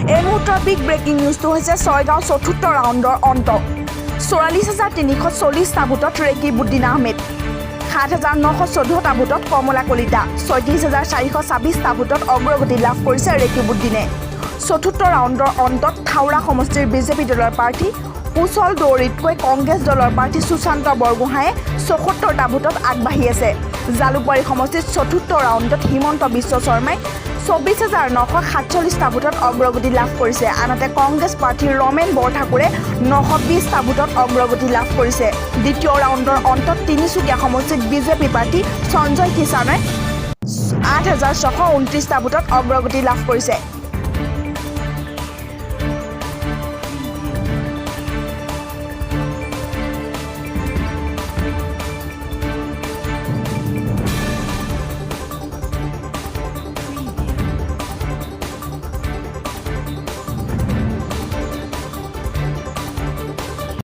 এই মুহূৰ্তৰ big breaking নিউজটো হৈছে ছয়গাঁও চতুৰ্থ ৰাউণ্ডৰ অন্ত ৪৪,৩৪০টা ভোটত ৰেকিব উদ্দিন আহমেদ ৭,৯১৪টা ভোটত কমলা কলিতা ৩৬,৪২৬টা ভোটত অগ্ৰগতি লাভ কৰিছে ৰেকিব উদ্দিনে চতুৰ্থ ৰাউণ্ডৰ অন্তত থাওৰা সমষ্টিৰ বিজেপি দলৰ প্ৰাৰ্থী কুশল দৌৰিতকৈ কংগ্ৰেছ দলৰ প্ৰাৰ্থী সুশান্ত বৰগোহাঁয়ে ৭৪টা ভোটত আগবাঢ়ি আছে জালুকবাৰী সমষ্টিত চতুৰ্থ ৰাউণ্ডত হিমন্ত বিশ্ব শৰ্মাই ২৪,৯৪৭টা ভোটত অগ্ৰগতি লাভ কৰিছে আনহাতে কংগ্ৰেছ প্ৰাৰ্থী ৰমেন বৰঠাকুৰে ৯২০টা ভোটত অগ্ৰগতি লাভ কৰিছে দ্বিতীয় ৰাউণ্ডৰ অন্তত তিনিচুকীয়া সমষ্টিত বিজেপি প্ৰাৰ্থী সঞ্জয় কিষাণে ৮,৬২৯টা ভোটত অগ্ৰগতি লাভ কৰিছে